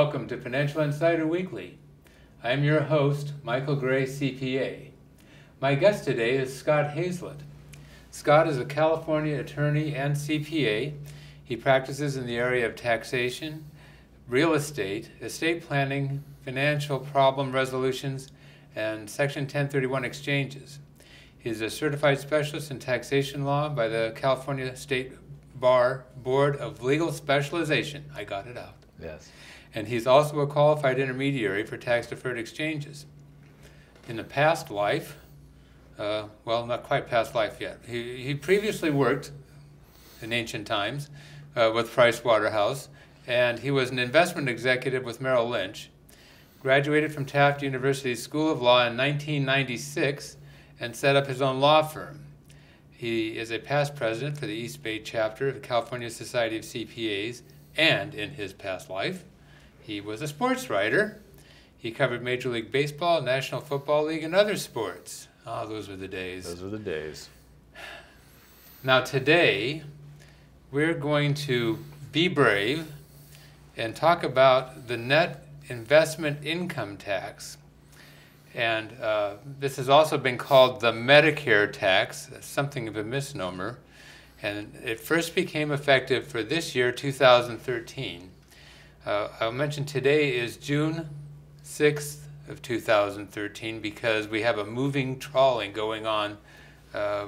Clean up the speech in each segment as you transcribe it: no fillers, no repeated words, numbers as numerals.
welcome to Financial Insider Weekly. I am your host, Michael Gray, CPA. My guest today is Scott Hazlett. Scott is a California attorney and CPA. He practices in the area of taxation, real estate planning, financial problem resolutions, and Section 1031 exchanges. He is a certified specialist in taxation law by the California State Bar Board of Legal Specialization. I got it out. Yes. And he's also a qualified intermediary for tax-deferred exchanges. In the past life, well, not quite past life yet, he previously worked in ancient times with Price Waterhouse, and he was an investment executive with Merrill Lynch. Graduated from Taft University School of Law in 1996 and set up his own law firm. He is a past president for the East Bay chapter of the California Society of CPAs, and in his past life, he was a sports writer. He covered Major League Baseball, National Football League, and other sports. Oh, those were the days. Those were the days. Now today, we're going to be brave and talk about the net investment income tax. And this has also been called the Medicare tax, something of a misnomer. And it first became effective for this year, 2013. I'll mention today is June 6th of 2013 because we have a moving trawling going on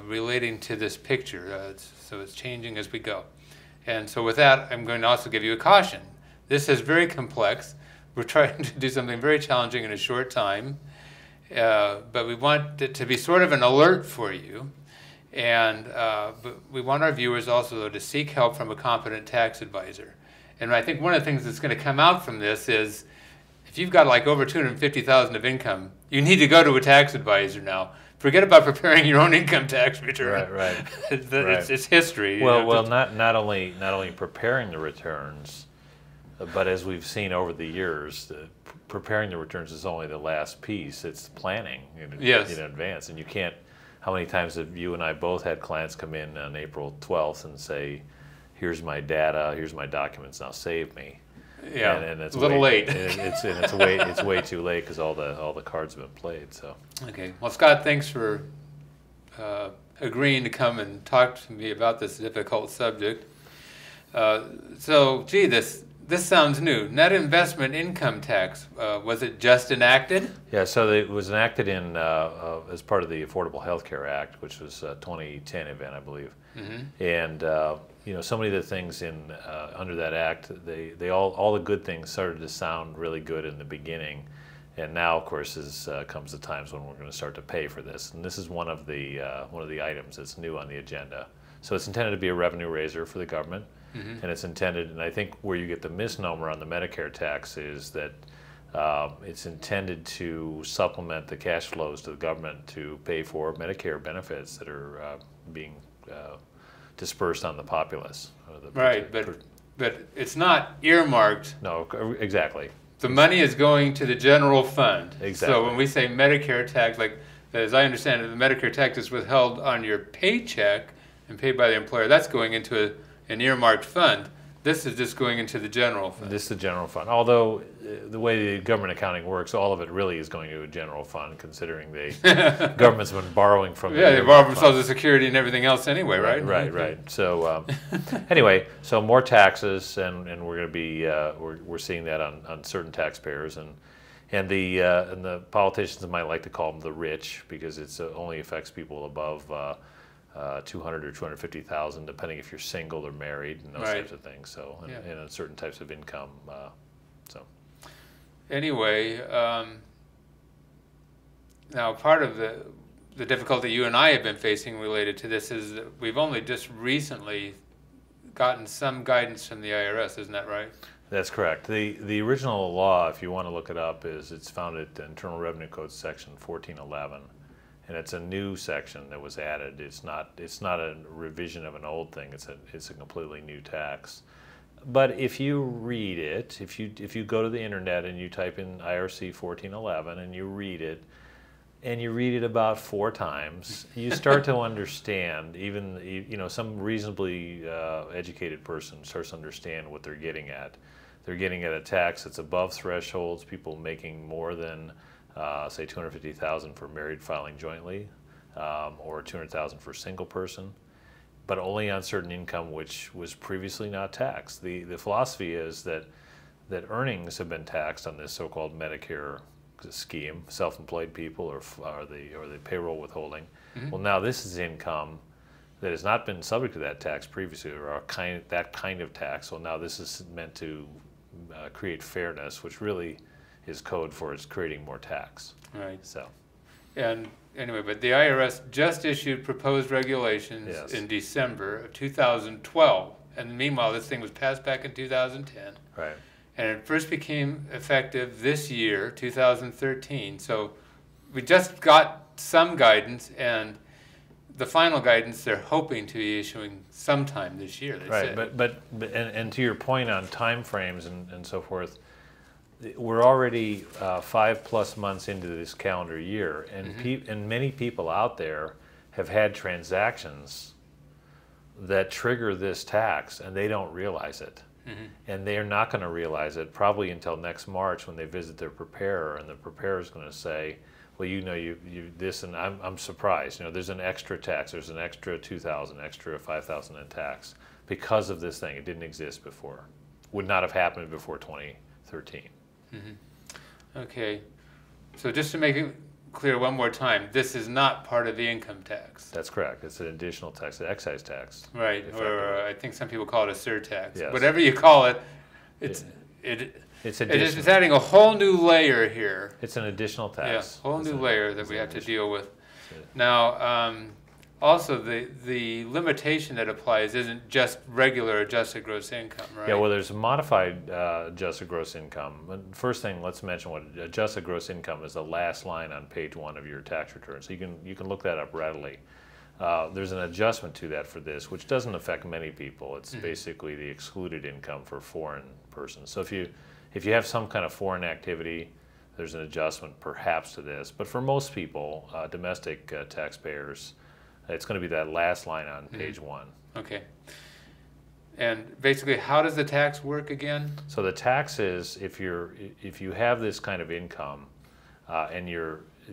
relating to this picture. So it's changing as we go. And so with that, I'm going to also give you a caution. This is very complex. We're trying to do something very challenging in a short time. But we want it to be sort of an alert for you. And but we want our viewers also, though, to seek help from a competent tax advisor. And I think one of the things that's going to come out from this is if you've got like over $250,000 of income, you need to go to a tax advisor now. Forget about preparing your own income tax return. Right. It's history. Well, not only preparing the returns, but as we've seen over the years, preparing the returns is only the last piece. It's planning in advance, and you can't. How many times have you and I both had clients come in on April 12th and say, "Here's my data, here's my documents, now save me." Yeah, and it's a little late. It's way too late because all the cards have been played. So. Okay. Well, Scott, thanks for agreeing to come and talk to me about this difficult subject. So, gee, this sounds new. Net investment income tax. Was it just enacted? Yeah, so it was enacted in as part of the Affordable Health Care Act, which was a 2010 event, I believe. Mm-hmm. And so many of the things in under that act, they all the good things started to sound really good in the beginning, and now, of course, comes the times when we're going to start to pay for this. And this is one of the items that's new on the agenda. So it's intended to be a revenue raiser for the government. Mm-hmm. And it's intended, and I think where you get the misnomer on the Medicare tax is that it's intended to supplement the cash flows to the government to pay for Medicare benefits that are being dispersed on the populace. Right, but it's not earmarked. No, exactly. The money is going to the general fund. Exactly. So when we say Medicare tax, like as I understand it, the Medicare tax is withheld on your paycheck and paid by the employer. That's going into an earmarked fund. This is just going into the general fund. This is the general fund. Although the way the government accounting works, all of it really is going to a general fund, considering the government's been borrowing from. Yeah, they borrow from Social Security and everything else anyway, right? Right. So anyway, so more taxes, and we're going to be we're seeing that on certain taxpayers, and the politicians might like to call them the rich because it only affects people above. 200 or 250,000, depending if you're single or married, and those types of things. So, and certain types of income. So, anyway, now part of the difficulty you and I have been facing related to this is that we've only just recently gotten some guidance from the IRS. Isn't that right? That's correct. The original law, if you want to look it up, it's found at the Internal Revenue Code section 1411. And it's a new section that was added. It's not a revision of an old thing. It's a completely new tax. But if you read it, if you go to the internet and you type in IRC 1411 and you read it about 4 times, you start to understand. Even some reasonably educated person starts to understand what they're getting at. they're getting at a tax that's above thresholds. People making more than say $250,000 for married filing jointly, or $200,000 for a single person, but only on certain income which was previously not taxed. The philosophy is that earnings have been taxed on this so-called Medicare scheme, self-employed people or the payroll withholding. Well, now this is income that has not been subject to that tax previously, or that kind of tax. So now this is meant to create fairness, which really is code for it's creating more tax. Right. So. And anyway, but the IRS just issued proposed regulations in December of 2012, and meanwhile this thing was passed back in 2010. Right. And it first became effective this year, 2013. So we just got some guidance, and the final guidance they're hoping to be issuing sometime this year. They right, said. but to your point on time frames and so forth, we're already 5+ months into this calendar year, and and many people out there have had transactions that trigger this tax, and they don't realize it. And they're not going to realize it probably until next March when they visit their preparer, and the preparer is going to say, well, you this, and I'm surprised. There's an extra tax. There's an extra $2,000, extra $5,000 in tax because of this thing. It didn't exist before. Would not have happened before 2013. Okay, so just to make it clear one more time, this is not part of the income tax. That's correct. It's an additional tax, an excise tax. Right, or I think some people call it a surtax. Yes. Whatever you call it, it's adding a whole new layer here. It's an additional tax. Yeah, whole new layer that we have to deal with. Now, also the limitation that applies isn't just regular adjusted gross income, right? Yeah, well, there's a modified adjusted gross income. First thing, let's mention what adjusted gross income is. The last line on page 1 of your tax return, so you can look that up readily. There's an adjustment to that for this, which doesn't affect many people. It's basically the excluded income for foreign persons. So if you have some kind of foreign activity, there's an adjustment perhaps to this. But for most people, domestic taxpayers, it's going to be that last line on page 1. Okay. And basically, how does the tax work again? So the tax is if you have this kind of income, and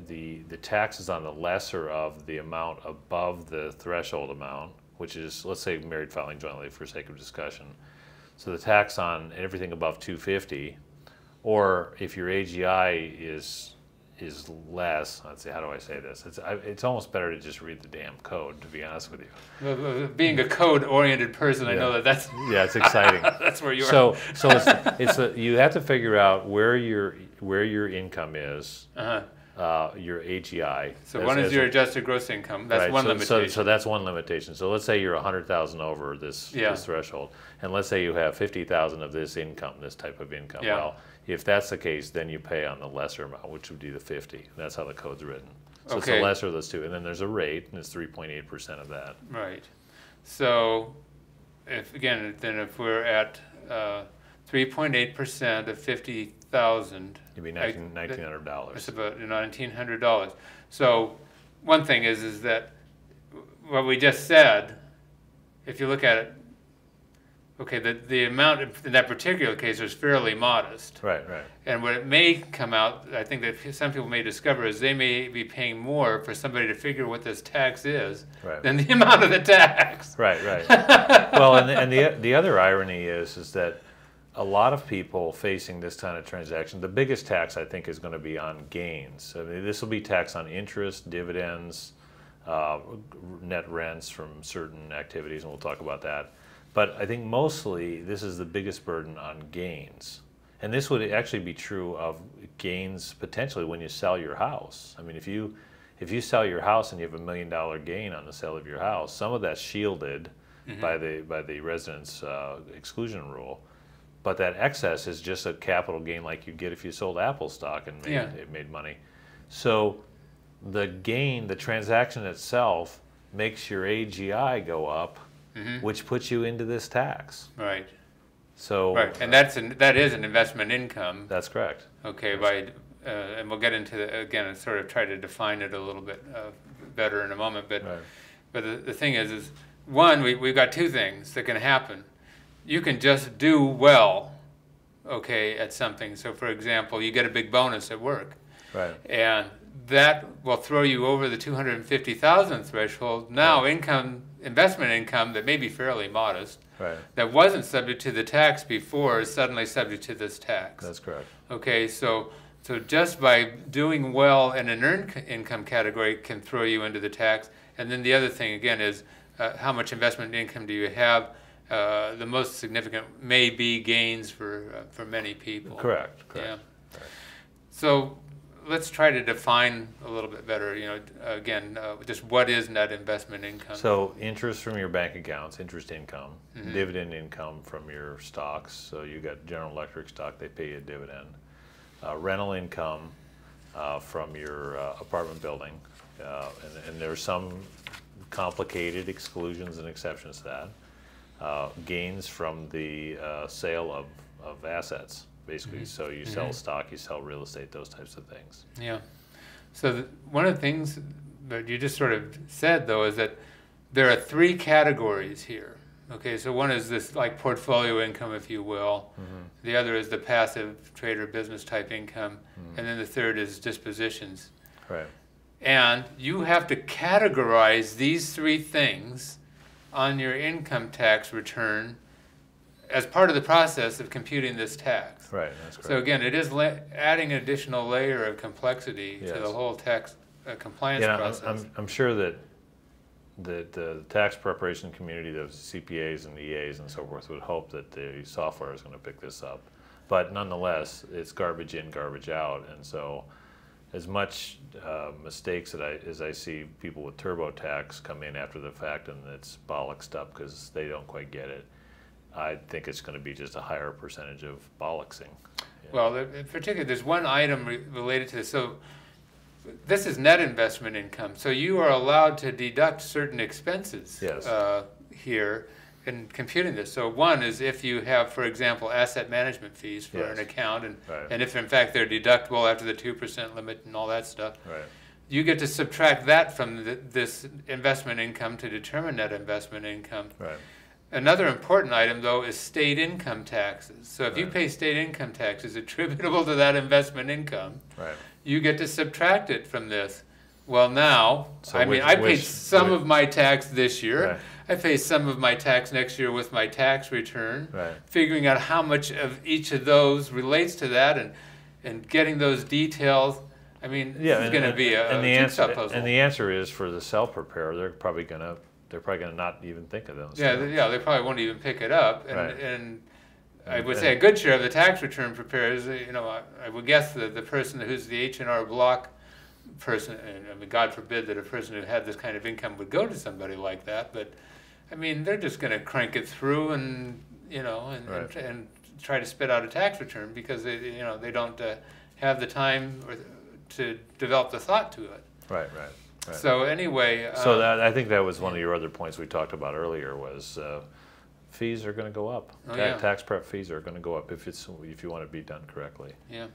the tax is on the lesser of the amount above the threshold amount, which is, let's say, married filing jointly for sake of discussion. So the tax on everything above 250, or if your AGI is less, let's see, how do I say this? It's almost better to just read the damn code, to be honest with you. Being a code-oriented person, I know that's yeah, it's exciting. That's where you are. So you have to figure out where your income is, your AGI. So one is your adjusted gross income. That's right, one limitation. So that's one limitation. So let's say you're 100,000 over this threshold, and let's say you have 50,000 of this income, this type of income. Yeah. Well, if that's the case, then you pay on the lesser amount, which would be the 50. That's how the code's written. So it's the lesser of those two, and then there's a rate, and it's 3.8% of that. Right. So, if we're at 3.8% of 50,000, it'd be $1,900. It's about $1,900. So, one thing is that what we just said, if you look at it, okay, the amount in that particular case was fairly modest. Right. And what it may come out, I think that some people may discover, is they may be paying more for somebody to figure what this tax is than the amount of the tax. Right. Well, and the other irony is that a lot of people facing this kind of transaction, the biggest tax I think is going to be on gains. I mean, this will be tax on interest, dividends, net rents from certain activities, and we'll talk about that. But I think mostly this is the biggest burden on gains. And this would actually be true of gains potentially when you sell your house. I mean, if you sell your house and you have $1 million gain on the sale of your house, some of that's shielded by the residence exclusion rule. But that excess is just a capital gain like you'd get if you sold Apple stock and made money. So the gain, the transaction itself, makes your AGI go up, which puts you into this tax. Right. So. Right, and that is an investment income. That's correct. Okay, and we'll get into again and sort of try to define it a little bit better in a moment. But the thing is one, we've got two things that can happen. You can just do well, okay, at something. So for example, you get a big bonus at work. Right. And that will throw you over the 250,000 threshold. Now investment income that may be fairly modest, Right. that wasn't subject to the tax before, is suddenly subject to this tax. That's correct. Okay, so just by doing well in an earned income category can throw you into the tax. And then the other thing again is how much investment income do you have? The most significant may be gains for many people. Correct. Yeah. Right. So let's try to define a little bit better, again, just what is net investment income? So interest from your bank accounts, interest income, dividend income from your stocks. So you got General Electric stock, they pay you a dividend. Rental income from your apartment building. And there's some complicated exclusions and exceptions to that. Gains from the sale of assets. Basically, so you sell stock, you sell real estate, those types of things. Yeah. So one of the things that you just sort of said, though, is that there are three categories here. Okay, so one is this like portfolio income, if you will. The other is the passive trader business type income. And then the third is dispositions. Right. And you have to categorize these three things on your income tax return as part of the process of computing this tax. Right, that's correct. So again, it is adding an additional layer of complexity to the whole tax compliance process. I'm sure that the tax preparation community, the CPAs and EAs and so forth, would hope that the software is going to pick this up. But nonetheless, it's garbage in, garbage out. And so as much mistakes as I see people with TurboTax come in after the fact and it's bollocksed up because they don't quite get it, I think it's going to be just a higher percentage of bollocksing. Yeah. Well, in particular, there's one item related to this. So this is net investment income. So you are allowed to deduct certain expenses here in computing this. So one is if you have, for example, asset management fees for an account, and if in fact they're deductible after the 2% limit and all that stuff, you get to subtract that from this investment income to determine net investment income. Right. Another important item, though, is state income taxes. So if you pay state income taxes attributable to that investment income, you get to subtract it from this. Well, now, So I paid some of my tax this year. I pay some of my tax next year with my tax return. Figuring out how much of each of those relates to that and getting those details. I mean, this is going to be a jigsaw puzzle. And the answer is for the self-preparer, they're probably going to not even think of those. They probably won't even pick it up. And I would say a good share of the tax return preparers, I would guess that the person who's the H&R Block person, and I mean, God forbid that a person who had this kind of income would go to somebody like that, but I mean, they're just going to crank it through and try to spit out a tax return because they don't have the time to develop the thought to it. Right. So anyway, so I think that was one of your other points we talked about earlier was fees are going to go up. Tax prep fees are going to go up if you want to be done correctly. Yeah.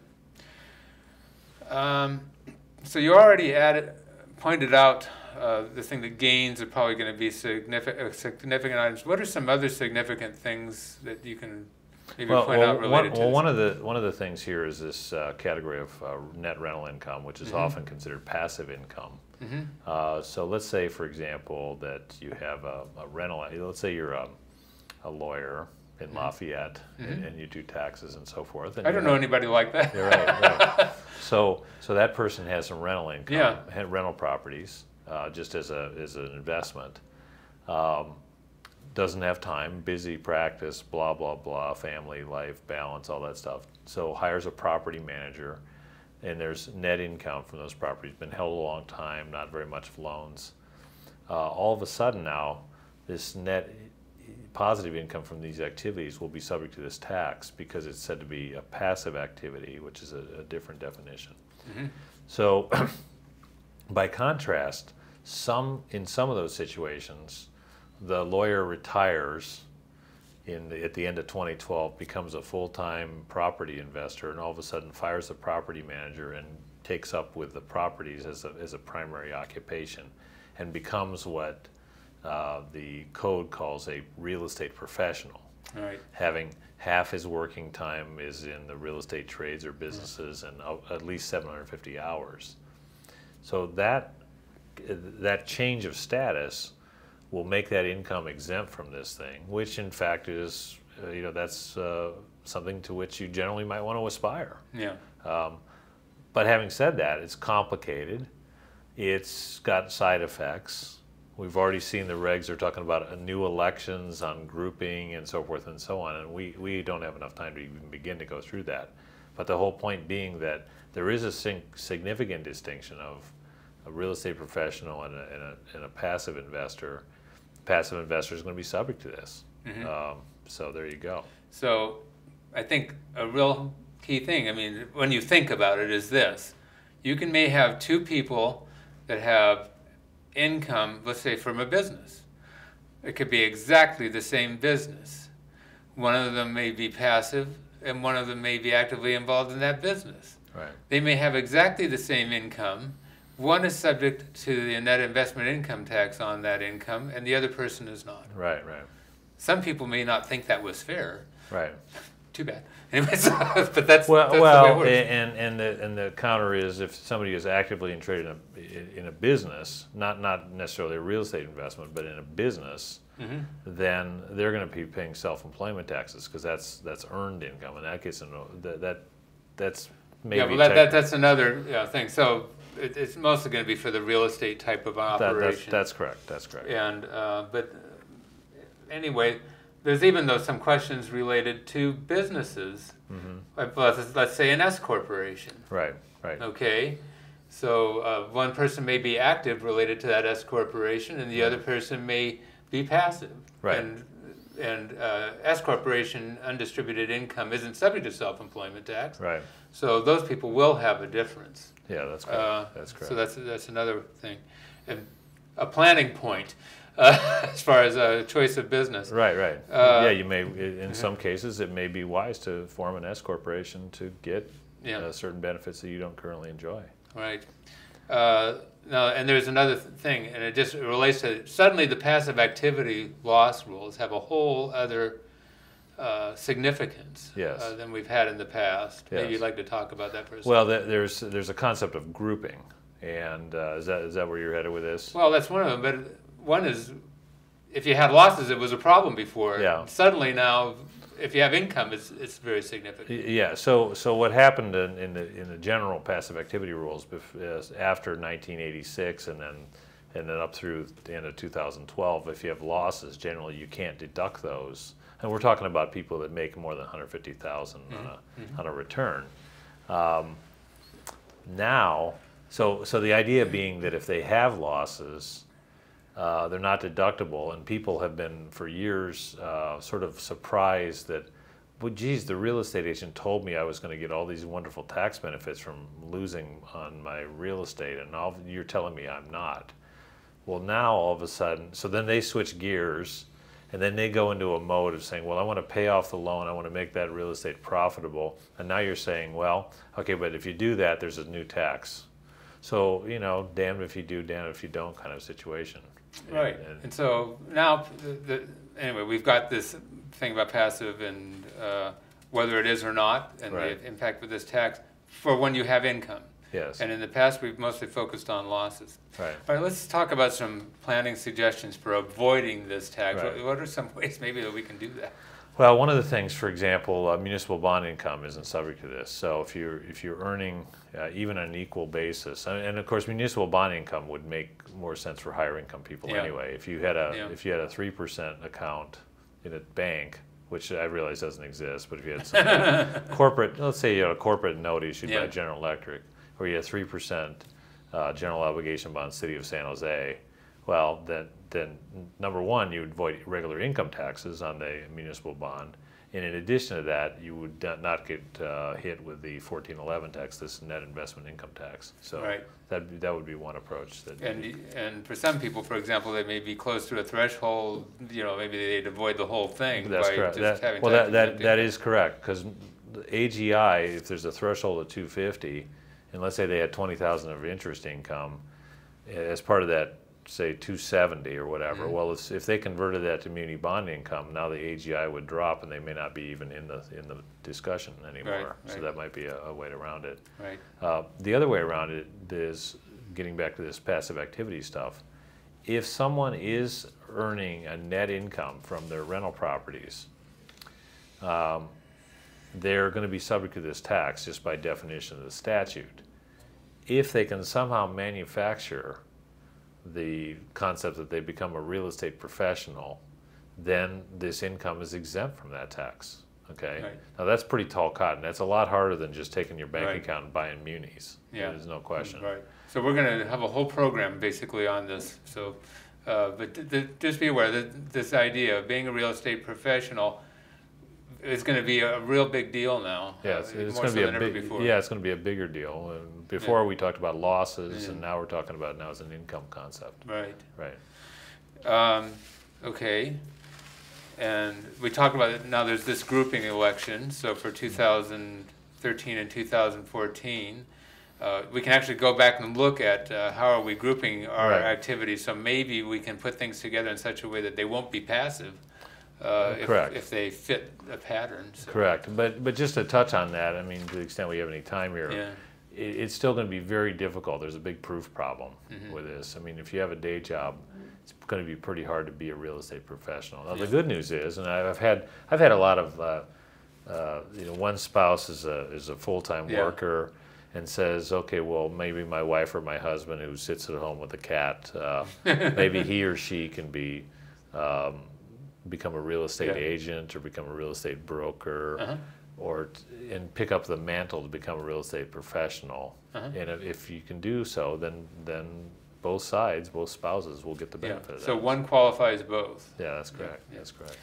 So you already pointed out the thing that gains are probably going to be significant items. What are some other significant things that you can maybe point out related to this? One of the things here is this category of net rental income, which is often considered passive income. So let's say, for example, that you have a rental. Let's say you're a lawyer in Lafayette, and you do taxes and so forth. And I don't know anybody like that. You're right. So that person has some rental income, rental properties, just as an investment. Doesn't have time, busy practice, blah, blah, blah, family, life, balance, all that stuff. So hires a property manager, and there's net income from those properties, been held a long time, not very much of loans. All of a sudden now, this net positive income from these activities will be subject to this tax because it's said to be a passive activity, which is a different definition. So by contrast, in some of those situations, the lawyer retires at the end of 2012, becomes a full-time property investor, and all of a sudden fires the property manager and takes up with the properties as a primary occupation and becomes what the code calls a real estate professional. Right. having half his working time is in the real estate trades or businesses, and at least 750 hours. So that change of status will make that income exempt from this thing, which in fact is, that's something to which you generally might want to aspire. Yeah. But having said that, it's complicated. It's got side effects. We've already seen the regs are talking about new elections on grouping and so forth and so on, and we don't have enough time to even begin to go through that. But the whole point being that there is a significant distinction of a real estate professional and a passive investor. Passive investor is going to be subject to this. Mm-hmm. So there you go. So I think a real key thing, I mean, when you think about it, is this. You may have two people that have income, let's say from a business. It could be exactly the same business. One of them may be passive and one of them may be actively involved in that business. Right. They may have exactly the same income. One is subject to the net investment income tax on that income and the other person is not. Right. Some people may not think that was fair. Right. Too bad. Anyways, but that's well, the way it works. and the counter is if somebody is actively traded in a business, not necessarily a real estate investment, but in a business, Mm-hmm. then they're going to be paying self-employment taxes because that's earned income, and that gets into that's maybe that's another thing. So it's mostly going to be for the real estate type of operation. That's correct. That's correct. And but anyway. There's even though some questions related to businesses, let's say an S corporation. Right. Okay, so one person may be active related to that S corporation, and the other person may be passive. Right. And S corporation undistributed income isn't subject to self-employment tax. Right. So those people will have a difference. Yeah, that's correct. That's correct. So that's another thing, and a planning point. As far as a choice of business. Right. You may, in some cases, it may be wise to form an S corporation to get certain benefits that you don't currently enjoy. Right. Now, and there's another thing, and it just relates to suddenly the passive activity loss rules have a whole other significance than we've had in the past. Yes. Maybe you'd like to talk about that for a second. Well, there's a concept of grouping, and is that where you're headed with this? Well, that's one of them, but. One is, if you had losses, it was a problem before. Yeah. Suddenly now, if you have income, it's very significant. Yeah. So what happened in the general passive activity rules after 1986, and then up through the end of 2012, if you have losses, generally you can't deduct those. And we're talking about people that make more than $150,000 on a return. Now, so the idea being that if they have losses. They're not deductible, and people have been for years sort of surprised that, well, geez, the real estate agent told me I was going to get all these wonderful tax benefits from losing on my real estate, and you're telling me I'm not. Well, now all of a sudden, so then they switch gears, and then they go into a mode of saying, well, I want to pay off the loan, I want to make that real estate profitable, and now you're saying, well, okay, but if you do that, there's a new tax. So, damned if you do, damned if you don't kind of situation. Right, and so now, anyway, we've got this thing about passive and whether it is or not, and the impact of this tax for when you have income. Yes. And in the past, we've mostly focused on losses. Right. All right, let's talk about some planning suggestions for avoiding this tax. Right. What are some ways maybe that we can do that? Well, one of the things, for example, municipal bond income isn't subject to this. So if you're earning even on an equal basis, and of course municipal bond income would make more sense for higher income people anyway. If you had a 3% account in a bank, which I realize doesn't exist, but if you had some corporate, let's say you had a corporate note issued by General Electric, or you had 3% general obligation bond City of San Jose, well, then number one, you would avoid regular income taxes on the municipal bond, and in addition to that, you would not get hit with the 1411 tax, this net investment income tax. So that would be one approach. And for some people, for example, they may be close to a threshold. Maybe they'd avoid the whole thing. That's by correct. Just having that is correct, because AGI, if there's a threshold of 250, and let's say they had 20,000 of interest income, as part of that say 270 or whatever. Well, if they converted that to muni bond income, now the AGI would drop, and they may not be even in the discussion anymore. Right, So that might be a way around it. Right. The other way around it is getting back to this passive activity stuff. If someone is earning a net income from their rental properties, they're going to be subject to this tax just by definition of the statute. If they can somehow manufacture the concept that they become a real estate professional, then this income is exempt from that tax. Okay. Right. Now that's pretty tall cotton. That's a lot harder than just taking your bank Right. account and buying munis. Yeah. There's no question. Right. So we're going to have a whole program basically on this. So, but just be aware that this idea of being a real estate professional is going to be a real big deal now. Yeah, it's more going to so be than a ever big. before. Yeah, it's going to be a bigger deal. And before Yeah. we talked about losses, Yeah. and now we're talking about now as an income concept. Right. Right. Okay. And we talked about it. Now there's this grouping election. So for 2013 and 2014, we can actually go back and look at how are we grouping our Right. activities. So maybe we can put things together in such a way that they won't be passive. Correct. If they fit a pattern. So. Correct. But just to touch on that, I mean, to the extent we have any time here, Yeah. it's still going to be very difficult. There's a big proof problem Mm-hmm. with this. I mean, if you have a day job, it's going to be pretty hard to be a real estate professional. Now, Yeah. the good news is, and I've had a lot of, one spouse is a full-time Yeah. worker and says, okay, well, maybe my wife or my husband who sits at home with a cat, maybe he or she can be become a real estate Yeah. agent or become a real estate broker. Uh-huh. And pick up the mantle to become a real estate professional. Uh-huh. And if you can do so, then both sides, both spouses will get the Yeah. benefit of that. So one qualifies both. Yeah, that's correct. Yeah. That's correct.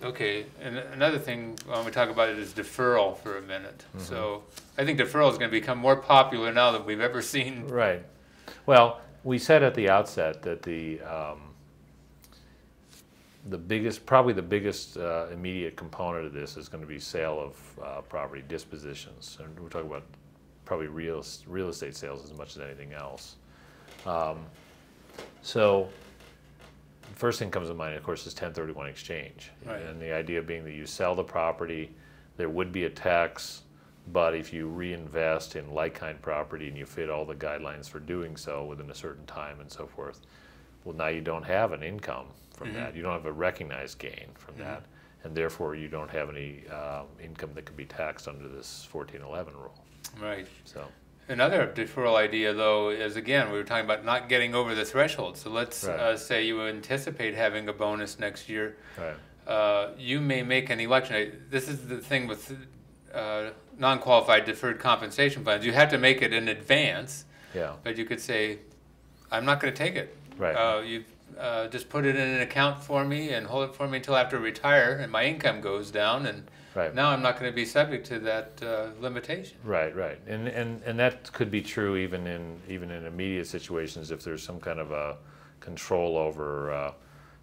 Okay, and another thing when we talk about it is deferral for a minute. Mm-hmm. So I think deferral is going to become more popular now than we've ever seen. Right. Well, we said at the outset that probably the biggest immediate component of this is going to be sale of property dispositions, and we're talking about probably real estate sales as much as anything else. So the first thing comes to mind, of course, is 1031 exchange, Right. and the idea being that you sell the property, there would be a tax, but if you reinvest in like-kind property and you fit all the guidelines for doing so within a certain time and so forth, well, now you don't have an income from Mm-hmm. that. You don't have a recognized gain from that, and therefore you don't have any income that can be taxed under this 1411 rule. Right. So, Another deferral idea, though, is again, we were talking about not getting over the threshold. So let's Right. say you anticipate having a bonus next year. right. You may make an election. This is the thing with non-qualified deferred compensation plans. You have to make it in advance, Yeah. but you could say, I'm not going to take it. Right. You just put it in an account for me and hold it for me until after I retire and my income goes down, and Right. now I'm not going to be subject to that limitation. Right, right, and that could be true even in immediate situations if there's some kind of a control over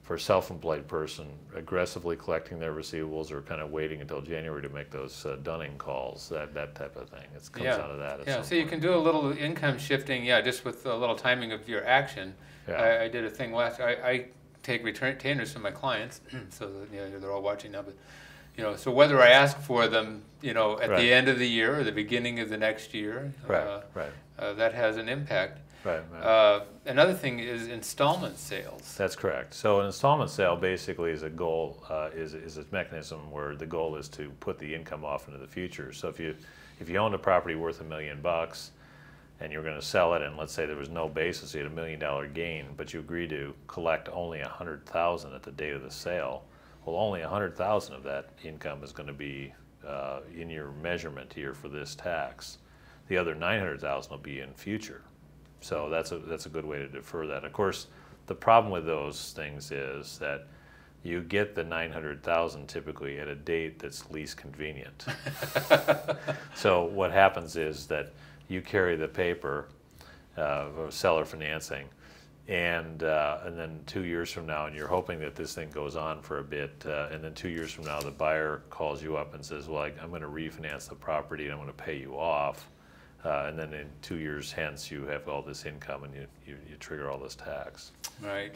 for a self-employed person aggressively collecting their receivables or kind of waiting until January to make those Dunning calls, that type of thing. It comes out of that. Yeah, so you can do a little income shifting, just with a little timing of your action. Yeah. I did a thing I take retainers from my clients, so that, they're all watching now, but so whether I ask for them, at Right. the end of the year or the beginning of the next year, Right, right. That has an impact. Right, right. Another thing is installment sales. That's correct. So an installment sale basically is a goal, is a mechanism where the goal is to put the income off into the future. So if you owned a property worth $1 million and you're going to sell it, and let's say there was no basis, you had $1 million gain, but you agree to collect only $100,000 at the date of the sale. Well, only $100,000 of that income is going to be in your measurement here for this tax. The other $900,000 will be in future. So that's a good way to defer that. Of course, the problem with those things is that you get the $900,000 typically at a date that's least convenient. So what happens is that you carry the paper of seller financing, and then 2 years from now, and you're hoping that this thing goes on for a bit, and then 2 years from now, the buyer calls you up and says, well, I'm going to refinance the property and I'm going to pay you off. and then in 2 years hence you have all this income and you trigger all this tax. Right.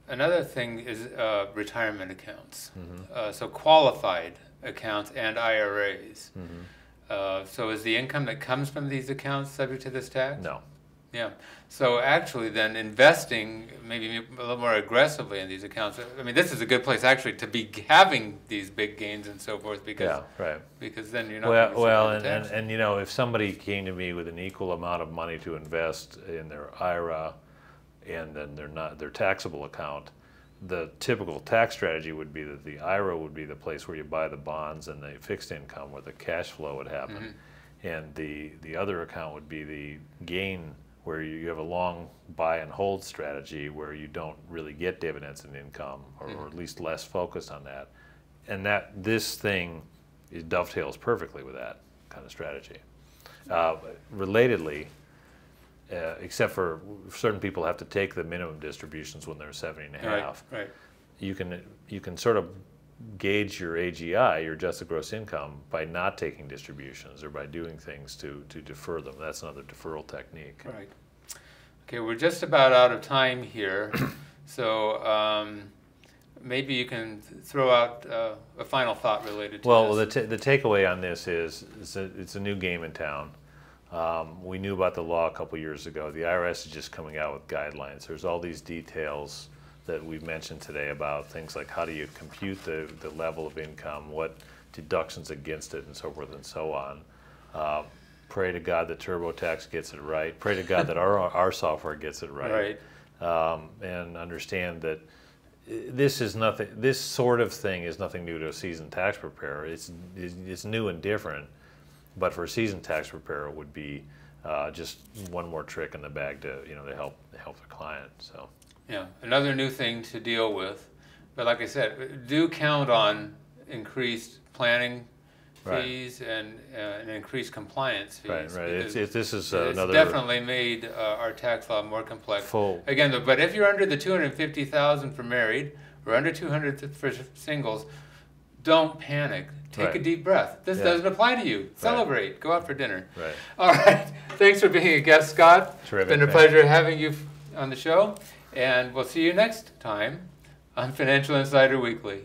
Another thing is retirement accounts. So qualified accounts and IRAs. So is the income that comes from these accounts subject to this tax? No. Yeah. So actually then investing maybe a little more aggressively in these accounts, I mean, this is a good place actually to be having these big gains and so forth, because because then you're not and you know, if somebody came to me with an equal amount of money to invest in their IRA and then their taxable account, the typical tax strategy would be that the IRA would be the place where you buy the bonds and the fixed income where the cash flow would happen. And the other account would be the gain, where you have a long buy and hold strategy where you don't really get dividends and income, or at least less focused on that. And this thing dovetails perfectly with that kind of strategy. Relatedly, except for certain people have to take the minimum distributions when they're 70 and a half. Right. You can sort of gauge your AGI, your adjusted gross income, by not taking distributions or by doing things to defer them. That's another deferral technique. Right. Okay, we're just about out of time here, so maybe you can throw out a final thought related to this. Well, the takeaway on this is it's a new game in town. We knew about the law a couple years ago. The IRS is just coming out with guidelines. There's all these details that we've mentioned today about things like how do you compute the level of income, what deductions against it, and so forth and so on. Pray to God that TurboTax gets it right. Pray to God that our software gets it right. And understand that this sort of thing is nothing new to a seasoned tax preparer. It's new and different, but for a seasoned tax preparer, it would be just one more trick in the bag to help the client. So. Yeah, another new thing to deal with, but like I said, do count on increased planning fees and increased compliance fees. Right. This is it's definitely made our tax law more complex. Again, but if you're under the $250,000 for married or under $200,000 for singles, don't panic. Take a deep breath. This doesn't apply to you. Celebrate. Go out for dinner. Right. All right. Thanks for being a guest, Scott. Terrific. It's been a pleasure having you on the show. And we'll see you next time on Financial Insider Weekly.